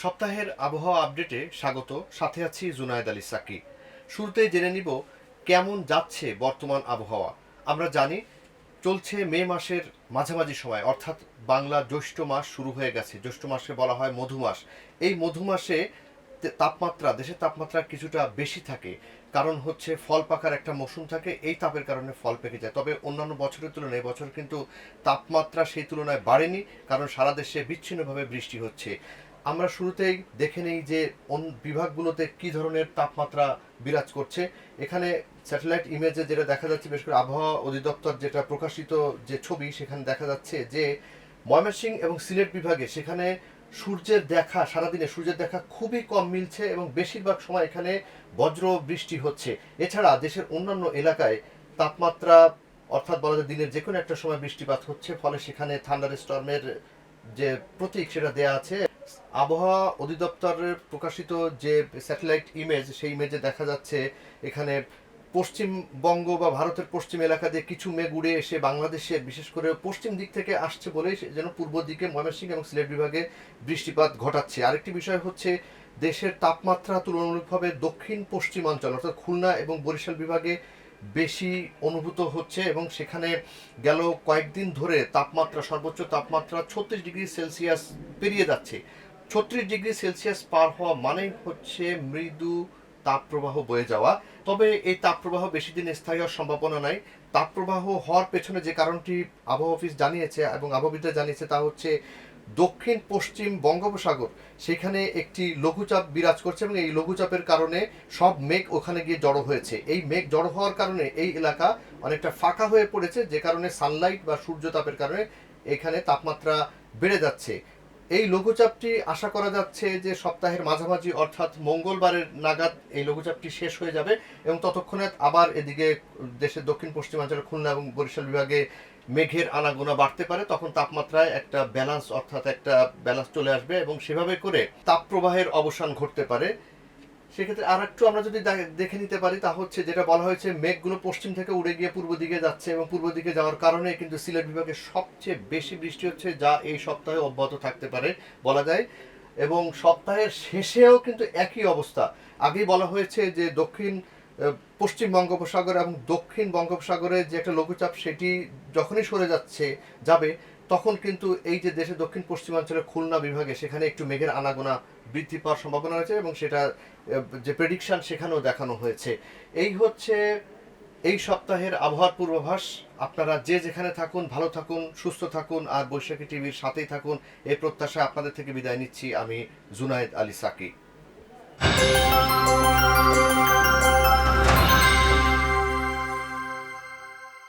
সপ্তাহের আবহাওয়া আপডেটে স্বাগত। সাথে আছি জুনায়েদ আলী সাকি। শুরুতেই জেনে নিব কেমন যাচ্ছে বর্তমান আবহাওয়া। আমরা জানি চলছে মে মাসের মাঝামাঝি সময়, অর্থাৎ বাংলা জ্যৈষ্ঠ মাস শুরু হয়ে গেছে। জ্যৈষ্ঠ মাসকে বলা হয় মধু মাস। এই মধু মাসে দেশের তাপমাত্রা কিছুটা বেশি থাকে, কারণ হচ্ছে ফল পাকার একটা মৌসুম থাকে। এই তাপের কারণে ফল পেকে যায়। তবে অন্যান্য বছরের তুলনায় এবছর কিন্তু তাপমাত্রা সেই তুলনায় বাড়েনি, কারণ সারা দেশে বিচ্ছিন্নভাবে বৃষ্টি হচ্ছে। আমরা শুরুতেই দেখে নেই যে বিভাগগুলোতে কি ধরনের তাপমাত্রা বিরাজ করছে। এখানে স্যাটেলাইট ইমেজে যেটা দেখা যাচ্ছে, বিশেষ করে আবহাওয়া অধিদপ্তর যেটা প্রকাশিত যে ছবি, সেখানে দেখা যাচ্ছে যে ময়মনসিংহ এবং সিলেট বিভাগে সেখানে সারাদিনে সূর্যের দেখা খুবই কম মিলছে এবং বেশিরভাগ সময় এখানে বজ্র বৃষ্টি হচ্ছে। এছাড়া দেশের অন্যান্য এলাকায় তাপমাত্রা, অর্থাৎ বলা যায় দিনের যে কোনো একটা সময় বৃষ্টিপাত হচ্ছে, ফলে সেখানে থান্ডার স্টর্মের যে প্রতীক সেটা দেয়া আছে। আবহাওয়া অধিদপ্তরের প্রকাশিত যে স্যাটেলাইট ইমেজ, সেই ইমেজে দেখা যাচ্ছে এখানে পশ্চিমবঙ্গ বা ভারতের পশ্চিম এলাকা দিয়ে কিছু মেঘ উড়ে এসে বাংলাদেশের বিশেষ করে পশ্চিম দিক থেকে আসছে বলেই যেন পূর্ব দিকে ময়মনসিংহ এবং সিলেট বিভাগে বৃষ্টিপাত ঘটাচ্ছে। আরেকটি বিষয় হচ্ছে দেশের তাপমাত্রা তুলনামূলকভাবে দক্ষিণ পশ্চিমাঞ্চল অর্থাৎ খুলনা এবং বরিশাল বিভাগে বেশি অনুভূত হচ্ছে এবং সেখানে গেল কয়েকদিন ধরে সর্বোচ্চ তাপমাত্রা 36 ডিগ্রি সেলসিয়াস পেরিয়ে যাচ্ছে। 36 ডিগ্রি সেলসিয়াস পার হওয়া মানেই হচ্ছে মৃদু তাপপ্রবাহ বয়ে যাওয়া। তবে এই তাপপ্রবাহ বেশি দিন স্থায়ী হওয়ার সম্ভাবনা নাই। তাপপ্রবাহ হওয়ার পেছনে যে কারণটি আবহাওয়া অফিস জানিয়েছে এবং আবহাওয়াবিদরা জানিয়েছে, তা হচ্ছে দক্ষিণ পশ্চিম বঙ্গোপসাগর, সেখানে একটি লঘুচাপ বিরাজ করছে এবং এই লঘুচাপের কারণে সব মেঘ ওখানে গিয়ে জড়ো হয়েছে। এই মেঘ জড়ো হওয়ার কারণে এই এলাকা অনেকটা ফাঁকা হয়ে পড়েছে, যে কারণে সানলাইট বা সূর্যতাপের কারণে এখানে তাপমাত্রা বেড়ে যাচ্ছে। এই লঘুচাপটি আশা করা যাচ্ছে যে সপ্তাহের মাঝামাঝি অর্থাৎ মঙ্গলবারের নাগাদ এই লঘুচাপটি শেষ হয়ে যাবে এবং ততক্ষণে আবার এদিকে দেশের দক্ষিণ পশ্চিমাঞ্চলের খুলনা এবং বরিশাল বিভাগে মেঘের আনাগোনা বাড়তে পারে। তখন তাপমাত্রায় একটা ব্যালেন্স চলে আসবে এবং সেভাবে করে তাপপ্রবাহের অবসান ঘটতে পারে। সেক্ষেত্রে আর একটু আমরা যদি দেখে নিতে পারি, তা হচ্ছে যেটা বলা হয়েছে, মেঘগুলো পশ্চিম থেকে উড়ে গিয়ে পূর্ব দিকে যাচ্ছে এবং পূর্ব দিকে যাওয়ার কারণে কিন্তু সিলেট বিভাগে সবচেয়ে বেশি বৃষ্টি হচ্ছে, যা এই সপ্তাহে অব্যাহত থাকতে পারে বলা যায়। এবং সপ্তাহের শেষেও কিন্তু একই অবস্থা। আগেই বলা হয়েছে যে পশ্চিম বঙ্গোপসাগর এবং দক্ষিণ বঙ্গোপসাগরে যে একটা লঘুচাপ, সেটি যখনই সরে যাবে, তখন কিন্তু এই যে দেশের দক্ষিণ পশ্চিমাঞ্চলের খুলনা বিভাগে সেখানে একটু মেঘের আনাগোনা বৃদ্ধি পাওয়ার সম্ভাবনা রয়েছে এবং সেটা যে প্রেডিকশন সেখানেও দেখানো হয়েছে। এই হচ্ছে এই সপ্তাহের আবহাওয়ার পূর্বাভাস। আপনারা যে যেখানে থাকুন ভালো থাকুন, সুস্থ থাকুন আর বৈশাখী টিভির সাথেই থাকুন, এই প্রত্যাশায় আপনাদের থেকে বিদায় নিচ্ছি আমি জুনায়েদ আলী সাকি।